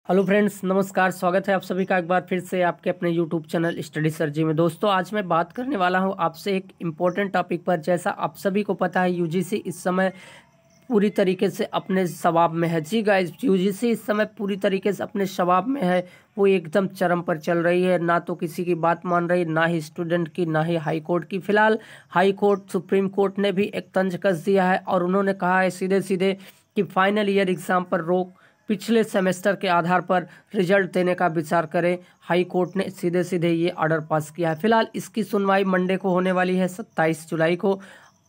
Hello friends, नमस्कार। स्वागत है आप सभी का एक बार फिर से आपके अपने यूट्यूब चैनल स्टडी सर जी में। दोस्तों, आज मैं बात करने वाला हूं आपसे एक इम्पोर्टेंट टॉपिक पर। जैसा आप सभी को पता है, यूजीसी इस समय पूरी तरीके से अपने शबाब में है। जी गाइस, यूजीसी इस समय पूरी तरीके से अपने शबाब में है। वो एकदम चरम पर चल रही है, ना तो किसी की बात मान रही, ना ही स्टूडेंट की, ना ही हाई कोर्ट की। फिलहाल हाई कोर्ट, सुप्रीम कोर्ट ने भी एक तंज कस दिया है और उन्होंने कहा है सीधे सीधे कि फाइनल ईयर एग्जाम पर रोक, पिछले सेमेस्टर के आधार पर रिजल्ट देने का विचार करें। हाई कोर्ट ने सीधे सीधे ये ऑर्डर पास किया है। फिलहाल इसकी सुनवाई मंडे को होने वाली है, 27 जुलाई को।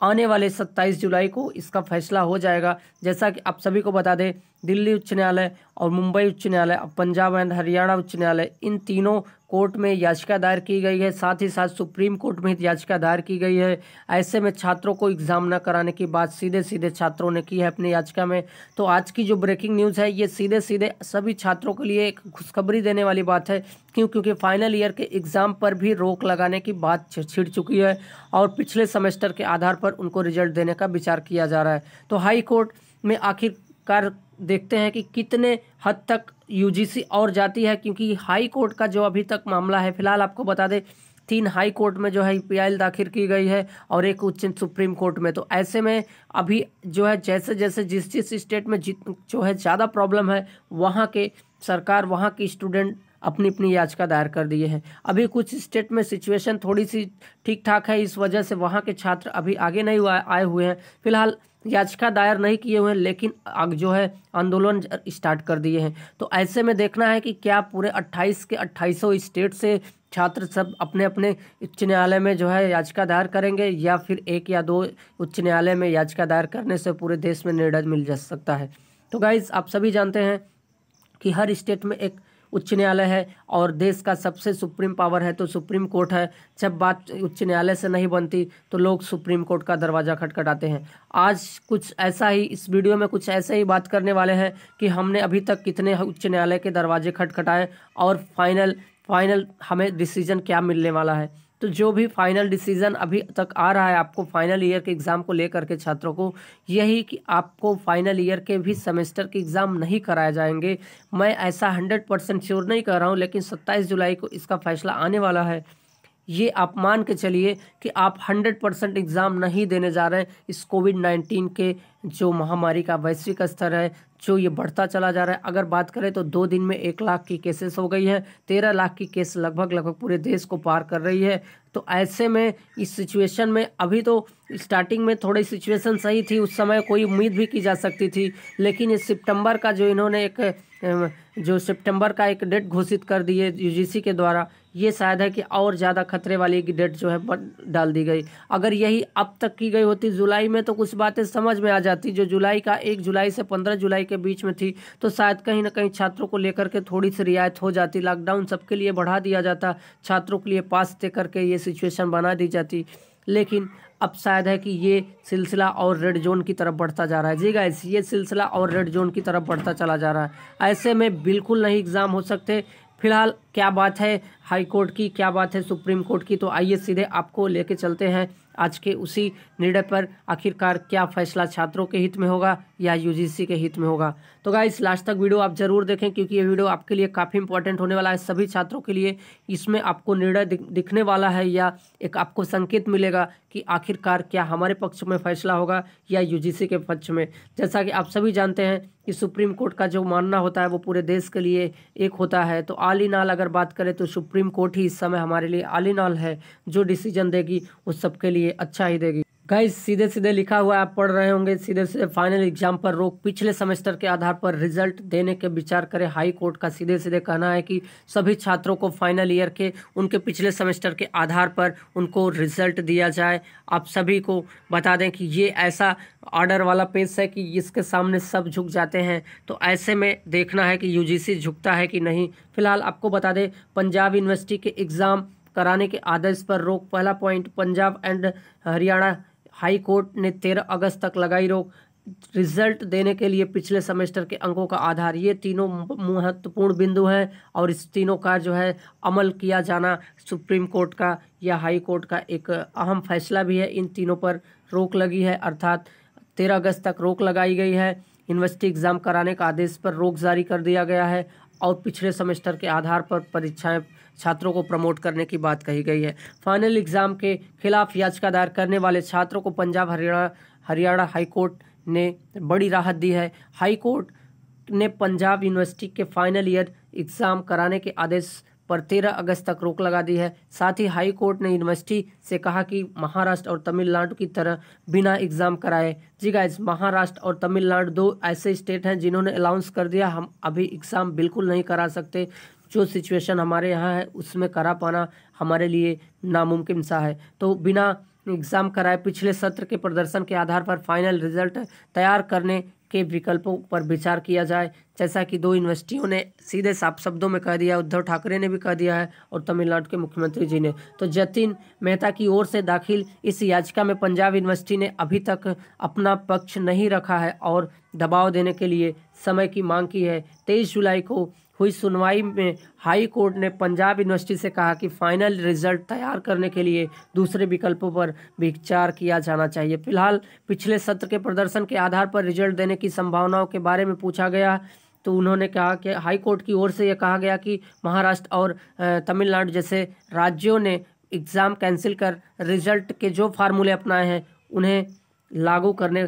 आने वाले 27 जुलाई को इसका फैसला हो जाएगा। जैसा कि आप सभी को बता दें, दिल्ली उच्च न्यायालय और मुंबई उच्च न्यायालय, पंजाब एंड हरियाणा उच्च न्यायालय, इन तीनों कोर्ट में याचिका दायर की गई है। साथ ही साथ सुप्रीम कोर्ट में याचिका दायर की गई है। ऐसे में छात्रों को एग्जाम न कराने की बात सीधे सीधे छात्रों ने की है अपनी याचिका में। तो आज की जो ब्रेकिंग न्यूज़ है, ये सीधे सीधे सभी छात्रों के लिए एक खुशखबरी देने वाली बात है। क्योंकि फाइनल ईयर के एग्ज़ाम पर भी रोक लगाने की बात छिड़ चुकी है और पिछले सेमेस्टर के आधार पर उनको रिजल्ट देने का विचार किया जा रहा है। तो हाई कोर्ट में आखिरकार देखते हैं कि कितने हद तक यूजीसी और जाती है। क्योंकि हाई कोर्ट का जो अभी तक मामला है, फिलहाल आपको बता दें 3 हाई कोर्ट में जो है पीआईएल दाखिल की गई है और एक उच्च सुप्रीम कोर्ट में। तो ऐसे में अभी जो है जैसे जैसे जिस स्टेट में जो है ज़्यादा प्रॉब्लम है, वहाँ के सरकार, वहाँ की स्टूडेंट अपनी अपनी याचिका दायर कर दिए हैं। अभी कुछ स्टेट में सिचुएशन थोड़ी सी ठीक ठाक है, इस वजह से वहाँ के छात्र अभी आगे नहीं आए हुए हैं। फिलहाल याचिका दायर नहीं किए हुए हैं, लेकिन आग जो है आंदोलन स्टार्ट कर दिए हैं। तो ऐसे में देखना है कि क्या पूरे 28 के 28 स्टेट से छात्र सब अपने अपने उच्च न्यायालय में जो है याचिका दायर करेंगे, या फिर 1 या 2 उच्च न्यायालय में याचिका दायर करने से पूरे देश में निर्णय मिल जा सकता है। तो गाइज, आप सभी जानते हैं कि हर स्टेट में एक उच्च न्यायालय है और देश का सबसे सुप्रीम पावर है तो सुप्रीम कोर्ट है। जब बात उच्च न्यायालय से नहीं बनती तो लोग सुप्रीम कोर्ट का दरवाज़ा खटखटाते हैं। आज कुछ ऐसा ही, इस वीडियो में कुछ ऐसे ही बात करने वाले हैं कि हमने अभी तक कितने उच्च न्यायालय के दरवाजे खटखटाए और फाइनल हमें डिसीजन क्या मिलने वाला है। तो जो भी फाइनल डिसीजन अभी तक आ रहा है आपको फाइनल ईयर के एग्ज़ाम को लेकर के छात्रों को, यही कि आपको फाइनल ईयर के भी सेमेस्टर के एग्ज़ाम नहीं कराए जाएंगे। मैं ऐसा 100% श्योर नहीं कर रहा हूँ, लेकिन 27 जुलाई को इसका फैसला आने वाला है। ये आप मान के चलिए कि आप 100% एग्ज़ाम नहीं देने जा रहे हैं। इस कोविड-19 के जो महामारी का वैश्विक स्तर है, जो ये बढ़ता चला जा रहा है। अगर बात करें तो 2 दिन में 1 लाख की केसेस हो गई है, 13 लाख की केस लगभग पूरे देश को पार कर रही है। तो ऐसे में इस सिचुएशन में अभी तो स्टार्टिंग में थोड़ी सिचुएशन सही थी, उस समय कोई उम्मीद भी की जा सकती थी। लेकिन इस सितंबर का जो इन्होंने सितंबर का एक डेट घोषित कर दी है यूजीसी के द्वारा, ये शायद है कि और ज़्यादा खतरे वाली की डेट जो है डाल दी गई। अगर यही अब तक की गई होती जुलाई में तो कुछ बातें समझ में आ जाती। जो जुलाई का 1 जुलाई से 15 जुलाई के बीच में थी, तो शायद कहीं ना कहीं छात्रों को लेकर के थोड़ी सी रियायत हो जाती। लॉकडाउन सबके लिए बढ़ा दिया जाता, छात्रों के लिए पास दे करके ये सिचुएशन बना दी जाती। लेकिन अब शायद है कि ये सिलसिला और रेड जोन की तरफ बढ़ता जा रहा है। जी गाइस, ये सिलसिला और रेड जोन की तरफ बढ़ता चला जा रहा है। ऐसे में बिल्कुल नहीं एग्ज़ाम हो सकते। फिलहाल क्या बात है हाई कोर्ट की, क्या बात है सुप्रीम कोर्ट की, तो आइए सीधे आपको लेके चलते हैं आज के उसी निर्णय पर। आखिरकार क्या फैसला छात्रों के हित में होगा या यूजीसी के हित में होगा। तो गाइस, लास्ट तक वीडियो आप जरूर देखें, क्योंकि ये वीडियो आपके लिए काफ़ी इंपॉर्टेंट होने वाला है, सभी छात्रों के लिए। इसमें आपको निर्णय दिखने वाला है या एक आपको संकेत मिलेगा कि आखिरकार क्या हमारे पक्ष में फैसला होगा या यूजीसी के पक्ष में। जैसा कि आप सभी जानते हैं कि सुप्रीम कोर्ट का जो मानना होता है वो पूरे देश के लिए एक होता है। तो ऑल इन ऑल अगर बात करें तो सुप्रीम कोर्ट ही इस समय हमारे लिए ऑल इन ऑल है। जो डिसीजन देगी वो सबके लिए अच्छा ही देगी। गाइस, सीधे सीधे लिखा हुआ आप पढ़ रहे होंगे, सीधे सीधे फाइनल एग्जाम पर रोक, पिछले सेमेस्टर के आधार पर रिजल्ट देने के विचार करें। हाई कोर्ट का सीधे सीधे कहना है कि सभी छात्रों को फाइनल ईयर के उनके पिछले सेमेस्टर के आधार पर उनको रिजल्ट दिया जाए। आप सभी को बता दें कि ये ऐसा ऑर्डर वाला पेज है कि इसके सामने सब झुक जाते हैं। तो ऐसे में देखना है कि यूजीसी झुकता है कि नहीं। फिलहाल आपको बता दें, पंजाब यूनिवर्सिटी के एग्ज़ाम कराने के आदेश पर रोक। पहला point, Punjab and Haryana high court ने 13 अगस्त तक लगाई रोक। रिजल्ट देने के लिए पिछले सेमेस्टर के अंकों का आधार, ये तीनों महत्वपूर्ण बिंदु हैं और इस तीनों का जो है अमल किया जाना सुप्रीम कोर्ट का या हाई कोर्ट का एक अहम फैसला भी है। इन तीनों पर रोक लगी है, अर्थात 13 अगस्त तक रोक लगाई गई है। यूनिवर्सिटी एग्ज़ाम कराने का आदेश पर रोक जारी कर दिया गया है। और पिछले सेमेस्टर के आधार पर परीक्षाएं छात्रों को प्रमोट करने की बात कही गई है। फाइनल एग्जाम के खिलाफ याचिका दायर करने वाले छात्रों को पंजाब हरियाणा हाईकोर्ट ने बड़ी राहत दी है। हाईकोर्ट ने पंजाब यूनिवर्सिटी के फाइनल ईयर एग्जाम कराने के आदेश पर 13 अगस्त तक रोक लगा दी है। साथ ही हाई कोर्ट ने यूनिवर्सिटी से कहा कि महाराष्ट्र और तमिलनाडु की तरह बिना एग्जाम कराए। जी गाइस, महाराष्ट्र और तमिलनाडु दो ऐसे स्टेट हैं जिन्होंने अनाउंस कर दिया हम अभी एग्ज़ाम बिल्कुल नहीं करा सकते। जो सिचुएशन हमारे यहाँ है उसमें करा पाना हमारे लिए नामुमकिन सा है। तो बिना एग्ज़ाम कराए पिछले सत्र के प्रदर्शन के आधार पर फाइनल रिजल्ट तैयार करने के विकल्पों पर विचार किया जाए, जैसा कि दो यूनिवर्सिटियों ने सीधे साफ शब्दों में कह दिया। उद्धव ठाकरे ने भी कह दिया है और तमिलनाडु के मुख्यमंत्री जी ने। तो जतिन मेहता की ओर से दाखिल इस याचिका में पंजाब यूनिवर्सिटी ने अभी तक अपना पक्ष नहीं रखा है और दबाव देने के लिए समय की मांग की है। 23 जुलाई को हुई सुनवाई में हाई कोर्ट ने पंजाब यूनिवर्सिटी से कहा कि फाइनल रिजल्ट तैयार करने के लिए दूसरे विकल्पों पर विचार किया जाना चाहिए। फिलहाल पिछले सत्र के प्रदर्शन के आधार पर रिजल्ट देने की संभावनाओं के बारे में पूछा गया तो उन्होंने कहा कि हाई कोर्ट की ओर से यह कहा गया कि महाराष्ट्र और तमिलनाडु जैसे राज्यों ने एग्ज़ाम कैंसिल कर रिजल्ट के जो फार्मूले अपनाए हैं उन्हें लागू करने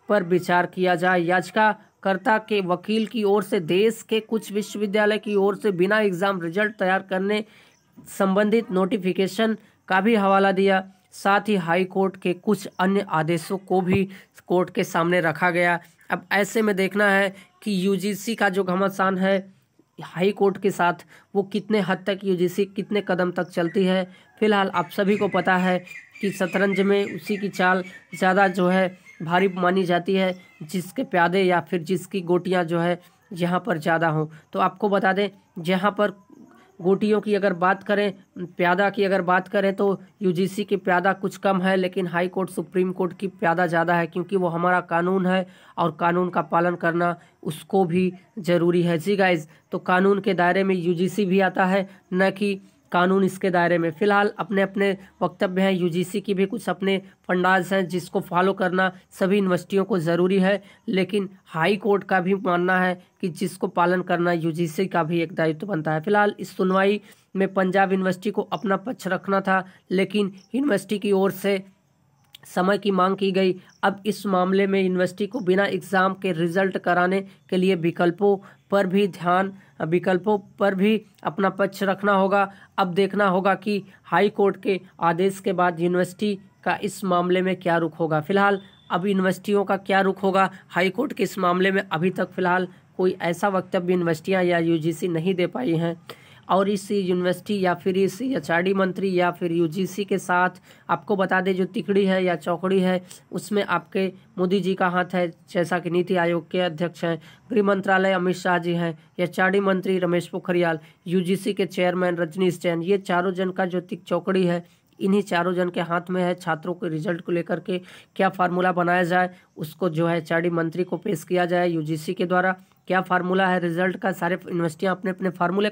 पर विचार किया जाए। याचिकाकर्ता के वकील की ओर से देश के कुछ विश्वविद्यालय की ओर से बिना एग्ज़ाम रिजल्ट तैयार करने संबंधित नोटिफिकेशन का भी हवाला दिया। साथ ही हाई कोर्ट के कुछ अन्य आदेशों को भी कोर्ट के सामने रखा गया। अब ऐसे में देखना है कि यूजीसी का जो घमासान है हाई कोर्ट के साथ वो कितने हद तक यूजीसी कितने कदम तक चलती है। फिलहाल आप सभी को पता है कि शतरंज में उसी की चाल ज़्यादा जो है भारी मानी जाती है जिसके प्यादे या फिर जिसकी गोटियां जो है यहाँ पर ज़्यादा हों। तो आपको बता दें जहाँ पर गोटियों की अगर बात करें, प्यादा की अगर बात करें तो यूजीसी की प्यादा कुछ कम है, लेकिन हाई कोर्ट सुप्रीम कोर्ट की प्यादा ज़्यादा है क्योंकि वो हमारा कानून है और कानून का पालन करना उसको भी ज़रूरी है। जी गाइज, तो कानून के दायरे में यूजीसी भी आता है, न कि कानून इसके दायरे में। फिलहाल अपने अपने वक्तव्य हैं, यूजीसी की भी कुछ अपने फंडाज हैं जिसको फॉलो करना सभी यूनिवर्सिटियों को ज़रूरी है, लेकिन हाई कोर्ट का भी मानना है कि जिसको पालन करना यूजीसी का भी एक दायित्व बनता है। फिलहाल इस सुनवाई में पंजाब यूनिवर्सिटी को अपना पक्ष रखना था, लेकिन यूनिवर्सिटी की ओर से समय की मांग की गई। अब इस मामले में यूनिवर्सिटी को बिना एग्ज़ाम के रिजल्ट कराने के लिए विकल्पों पर भी अपना पक्ष रखना होगा। अब देखना होगा कि हाई कोर्ट के आदेश के बाद यूनिवर्सिटी का इस मामले में क्या रुख होगा। फिलहाल अब यूनिवर्सिटियों का क्या रुख होगा हाई कोर्ट के इस मामले में, अभी तक फिलहाल कोई ऐसा वक्तव्य यूनिवर्सिटियाँ या यूजीसी नहीं दे पाई हैं। और इस यूनिवर्सिटी या फिर इस एचआरडी मंत्री या फिर यूजीसी के साथ आपको बता दें जो तिकड़ी है या चौकड़ी है उसमें आपके मोदी जी का हाथ है, जैसा कि नीति आयोग के अध्यक्ष हैं, गृह मंत्रालय अमित शाह जी हैं, एचआरडी मंत्री रमेश पोखरियाल, यूजीसी के चेयरमैन रजनीश जैन। ये चारों जन का जो चौकड़ी है इन्हीं चारों जन के हाथ में है। छात्रों के रिजल्ट को लेकर के क्या फार्मूला बनाया जाए उसको जो है एचआरडी मंत्री को पेश किया जाए। यूजीसी के द्वारा क्या फार्मूला है रिजल्ट का, सारे यूनिवर्सिटियां अपने अपने फार्मूले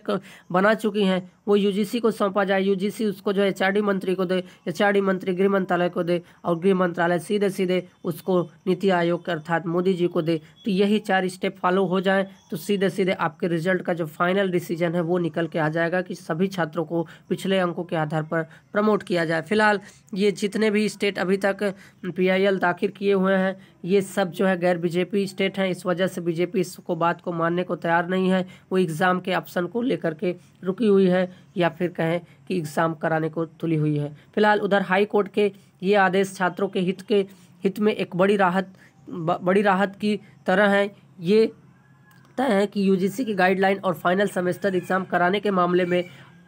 बना चुकी हैं, वो यूजीसी को सौंपा जाए। यूजीसी उसको जो है एचआरडी मंत्री को दे, एचआरडी मंत्री गृह मंत्रालय को दे और गृह मंत्रालय सीधे सीधे उसको नीति आयोग अर्थात मोदी जी को दे। तो यही 4 स्टेप फॉलो हो जाए तो सीधे सीधे आपके रिजल्ट का जो फाइनल डिसीजन है वो निकल के आ जाएगा कि सभी छात्रों को पिछले अंकों के आधार पर प्रमोट किया जाए। फिलहाल ये जितने भी स्टेट अभी तक PIL दाखिल किए हुए हैं ये सब जो है गैर बीजेपी स्टेट हैं। इस वजह से बीजेपी इसको बात को मानने को तैयार नहीं है, वो एग्ज़ाम के ऑप्शन को लेकर के रुकी हुई है या फिर कहें कि एग्ज़ाम कराने को तुली हुई है। फिलहाल उधर हाई कोर्ट के ये आदेश छात्रों के हित में एक बड़ी राहत की तरह है। ये तय है कि यूजीसी की गाइडलाइन और फाइनल सेमेस्टर एग्ज़ाम कराने के मामले में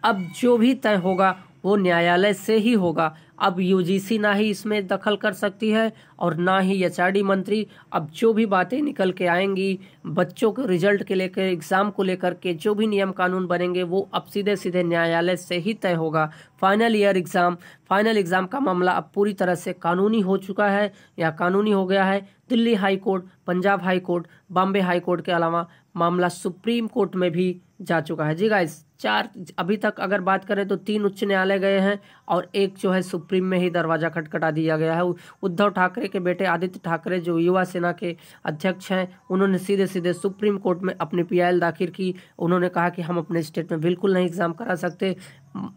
अब जो भी तय होगा वो न्यायालय से ही होगा। अब यूजीसी ना ही इसमें दखल कर सकती है और ना ही एचआरडी मंत्री। अब जो भी बातें निकल के आएंगी बच्चों के रिजल्ट के लेकर एग्ज़ाम को लेकर के जो भी नियम कानून बनेंगे वो अब सीधे सीधे न्यायालय से ही तय होगा। फाइनल एग्ज़ाम का मामला अब पूरी तरह से कानूनी हो चुका है या कानूनी हो गया है। Delhi high court, Punjab high court, Bombay high court के अलावा मामला सुप्रीम कोर्ट में भी जा चुका है। जी गाइस, 4 अभी तक अगर बात करें तो 3 उच्च न्यायालय गए हैं और एक जो है सुप्रीम में ही दरवाजा खटखटा दिया गया है। उद्धव ठाकरे के बेटे आदित्य ठाकरे जो युवा सेना के अध्यक्ष हैं, उन्होंने सीधे सीधे सुप्रीम कोर्ट में अपनी PIL दाखिल की। उन्होंने कहा कि हम अपने स्टेट में बिल्कुल नहीं एग्जाम करा सकते।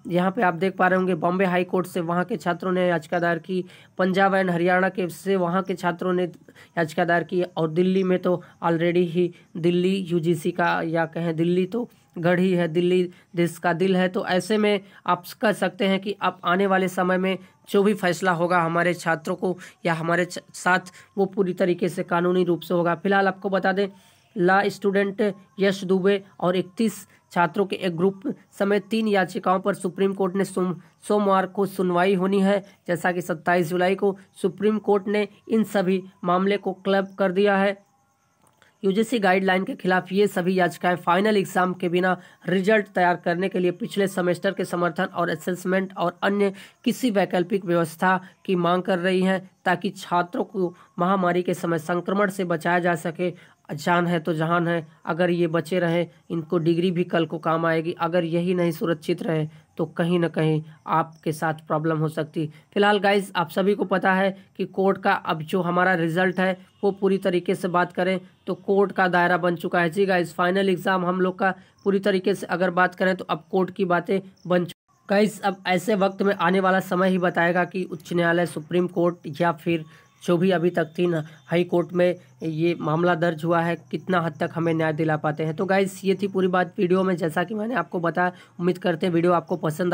यहाँ पे आप देख पा रहे होंगे बॉम्बे हाई कोर्ट से वहाँ के छात्रों ने याचिका दायर की, पंजाब एंड हरियाणा के से वहाँ के छात्रों ने याचिका दायर की, और दिल्ली में तो ऑलरेडी ही दिल्ली UGC का, या कहें दिल्ली तो गढ़ ही है, दिल्ली देश का दिल है। तो ऐसे में आप कह सकते हैं कि अब आने वाले समय में जो भी फैसला होगा हमारे छात्रों को या हमारे साथ, वो पूरी तरीके से कानूनी रूप से होगा। फिलहाल आपको बता दें, लॉ स्टूडेंट यश दुबे और 31 छात्रों के एक ग्रुप समेत 3 याचिकाओं पर सुप्रीम कोर्ट ने सोमवार को सुनवाई होनी है। जैसा कि 27 जुलाई को सुप्रीम कोर्ट ने इन सभी मामले को क्लब कर दिया है। UGC गाइडलाइन के खिलाफ ये सभी याचिकाएं फाइनल एग्जाम के बिना रिजल्ट तैयार करने के लिए पिछले सेमेस्टर के समर्थन और असेसमेंट और अन्य किसी वैकल्पिक व्यवस्था की मांग कर रही हैं, ताकि छात्रों को महामारी के समय संक्रमण से बचाया जा सके। जान है तो जहान है, अगर ये बचे रहे इनको डिग्री भी कल को काम आएगी। अगर यही नहीं सुरक्षित रहे तो कहीं ना कहीं आपके साथ प्रॉब्लम हो सकती। फिलहाल गाइज, आप सभी को पता है कि कोर्ट का अब जो हमारा रिजल्ट है वो पूरी तरीके से बात करें तो कोर्ट का दायरा बन चुका है। जी गाइज, फाइनल एग्जाम हम लोग का पूरी तरीके से अगर बात करें तो अब कोर्ट की बातें बन गाइज, अब ऐसे वक्त में आने वाला समय ही बताएगा कि उच्च न्यायालय, सुप्रीम कोर्ट या फिर जो भी अभी तक 3 हाई कोर्ट में ये मामला दर्ज हुआ है, कितना हद तक हमें न्याय दिला पाते हैं। तो गाइस, ये थी पूरी बात वीडियो में, जैसा कि मैंने आपको बताया। उम्मीद करते हैं वीडियो आपको पसंद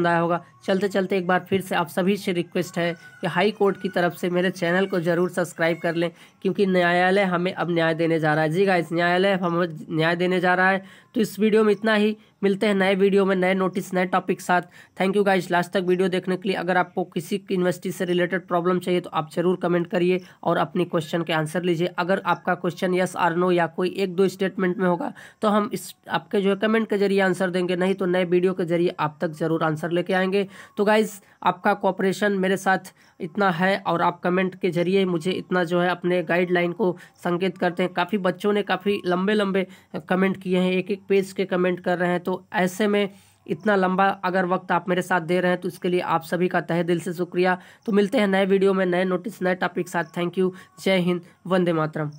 आया होगा। चलते चलते एक बार फिर से आप सभी से रिक्वेस्ट है कि हाई कोर्ट की तरफ से मेरे चैनल को ज़रूर सब्सक्राइब कर लें, क्योंकि न्यायालय हमें अब न्याय देने जा रहा है। जी गाइस, न्यायालय हमें न्याय देने जा रहा है। तो इस वीडियो में इतना ही, मिलते हैं नए वीडियो में, नए नोटिस, नए टॉपिक साथ। थैंक यू गाइस लास्ट तक वीडियो देखने के लिए। अगर आपको किसी यूनिवर्सिटी से रिलेटेड प्रॉब्लम चाहिए तो आप जरूर कमेंट करिए और अपनी क्वेश्चन के आंसर लीजिए। अगर आपका क्वेश्चन यस और नो या कोई 1-2 स्टेटमेंट में होगा तो हम इस आपके जो है कमेंट के जरिए आंसर देंगे, नहीं तो नए वीडियो के जरिए आप तक जरूर आंसर लेके आएंगे। तो गाइज, आपका कोऑपरेशन मेरे साथ इतना है और आप कमेंट के जरिए मुझे इतना जो है अपने गाइडलाइन को संकेत करते हैं। काफ़ी बच्चों ने काफ़ी लंबे लंबे कमेंट किए हैं, एक पेज के कमेंट कर रहे हैं। तो ऐसे में इतना लंबा अगर वक्त आप मेरे साथ दे रहे हैं तो इसके लिए आप सभी का तहे दिल से शुक्रिया। तो मिलते हैं नए वीडियो में, नए नोटिस, नए टॉपिक साथ। Thank you. जय हिंद, वंदे मातरम।